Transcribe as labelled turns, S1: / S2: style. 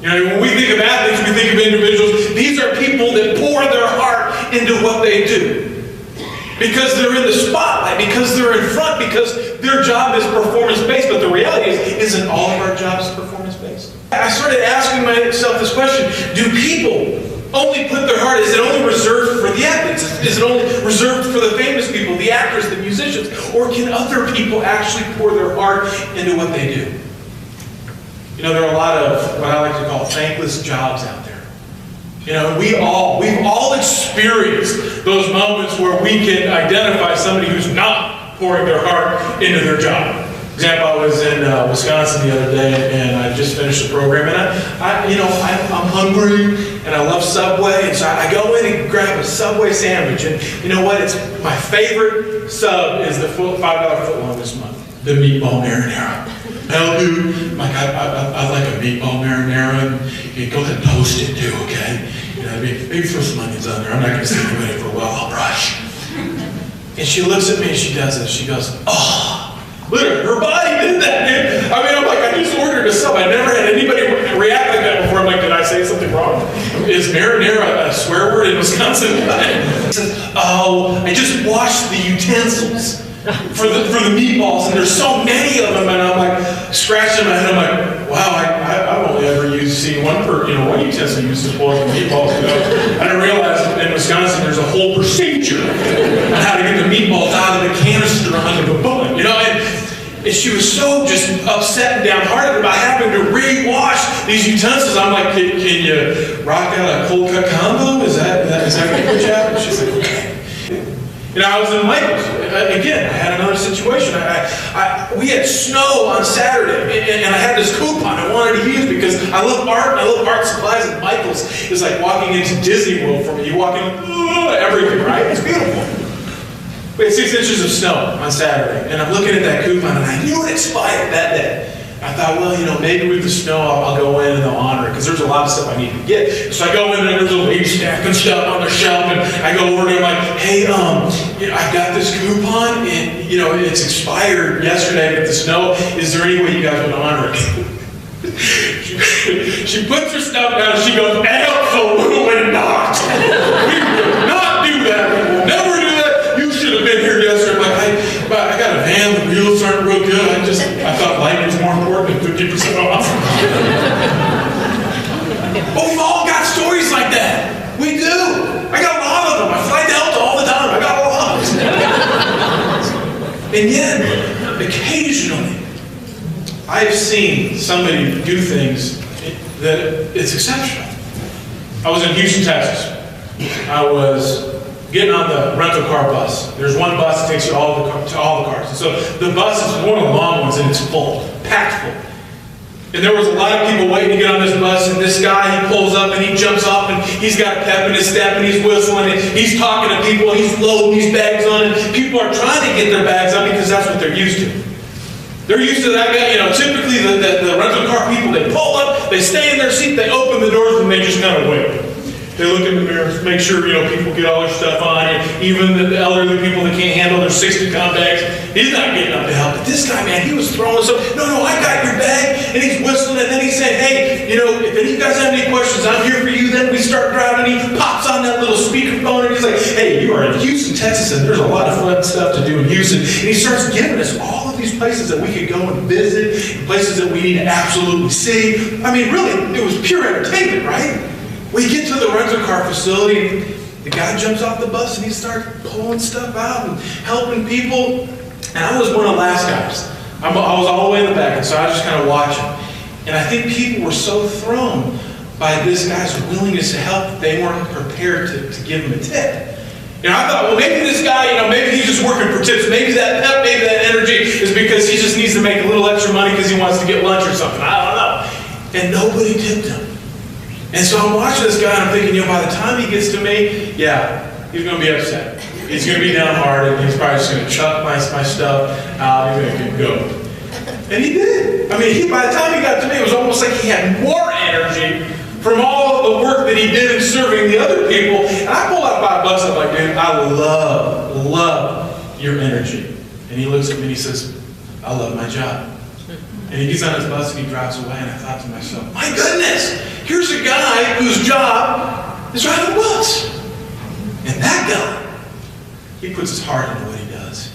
S1: You know, when we think of athletes, we think of individuals. These are people that pour their heart into what they do. Because they're in the spotlight, because they're in front, because their job is performance-based. But the reality is, isn't all of our jobs performance-based? I started asking myself this question: do people only put their heart? Is it only reserved for the athletes? Is it only reserved for the famous people, the actors, the musicians? Or can other people actually pour their heart into what they do? You know, there are a lot of what I like to call thankless jobs out there. You know, we've all experienced those moments where we can identify somebody who's not pouring their heart into their job. For example, I was in Wisconsin the other day, and I just finished the program, and I'm hungry, and I love Subway, and so I go in and grab a Subway sandwich, and you know what? It's my favorite sub is the $5 footlong this month, the meatball marinara. Hell, dude, like I like a meatball marinara, and you go ahead and toast it too, okay? You know, maybe throw some onions on there. I'm not going to see anybody for a while. I'll brush. And she looks at me and she does this. She goes, oh. Literally, her body did that, dude. I mean, I'm like, I just ordered a sub. I never had anybody react like that before. I'm like, did I say something wrong? Is marinara a swear word in Wisconsin? He says, oh, I just washed the utensils for the meatballs, and there's so many of them, and I'm like scratching my head. I'm like, wow, I've only ever seen one utensil used to boil the meatballs. You know? I didn't realize in Wisconsin there's a whole procedure on how to get the meatballs out of the canister onto the bun. You know, and she was so just upset and downhearted about having to re-wash these utensils. I'm like, can you rock out a cold cut combo? Is that going to put you out? And she's like, okay. You know, I was in Michael's. Again, I had another situation. We had snow on Saturday, and I had this coupon I wanted to use because I love art, and I love art supplies, and Michael's is like walking into Disney World for me. You walk in, everything, right? It's beautiful. We had 6 inches of snow on Saturday, and I'm looking at that coupon, and I knew it expired that day. I thought, well, you know, maybe with the snow, I'll go in and they'll honor it, because there's a lot of stuff I need to get. So I go in and there's a lady stacking stuff on the shelf, and I go over and I'm like, hey, you know, I got this coupon, and, you know, it's expired yesterday with the snow. Is there any way you guys would honor it? She puts her stuff down, and she goes, absolutely not. We will not do that. We will never do that. You should have been here yesterday. I'm like, I got a van, the wheels aren't real good. I thought life was more important than 50% off. But we've all got stories like that. We do. I got a lot of them. I fly Delta all the time. I got a lot. And yet, occasionally, I've seen somebody do things that it's exceptional. I was in Houston, Texas. I was getting on the rental car bus. There's one bus that takes you to all the cars. And so the bus is one of the long ones, and it's full, packed full. And there was a lot of people waiting to get on this bus, and this guy, he pulls up and he jumps off, and he's got pep in his step, and he's whistling, and he's talking to people, and he's loading these bags on, and people are trying to get their bags on because that's what they're used to. They're used to that guy, you know, typically the rental car people, they pull up, they stay in their seat, they open the doors, and they just kind of wait. They look in the mirror, make sure, you know, people get all their stuff on. And even the elderly people that can't handle their 60-pound bags, he's not getting up to help. But this guy, man, he was throwing stuff. No, I got your bag. And he's whistling, and then he's saying, hey, you know, if any of you guys have any questions, I'm here for you. Then we start driving, and he pops on that little speakerphone, and he's like, hey, you are in Houston, Texas, and there's a lot of fun stuff to do in Houston. And he starts giving us all of these places that we could go and visit, places that we need to absolutely see. I mean, really, it was pure entertainment, right? We get to the rental car facility, and the guy jumps off the bus and he starts pulling stuff out and helping people. And I was one of the last guys. I was all the way in the back, and so I was just kind of watching. And I think people were so thrown by this guy's willingness to help that they weren't prepared to give him a tip. You know, I thought, well, maybe this guy, you know, maybe he's just working for tips. Maybe that pep, maybe that energy is because he just needs to make a little extra money because he wants to get lunch or something. I don't know. And nobody tipped him. And so I'm watching this guy, and I'm thinking, you know, by the time he gets to me, yeah, he's going to be upset. He's going to be downhearted. He's probably just going to chuck my stuff out. He's going to go. And he did. I mean, by the time he got to me, it was almost like he had more energy from all of the work that he did in serving the other people. And I pulled out $5. I'm like, dude, I love your energy. And he looks at me and he says, I love my job. And he gets on his bus and he drives away, and I thought to myself, my goodness, Here's a guy whose job is writing books. And that guy, he puts his heart into what he does.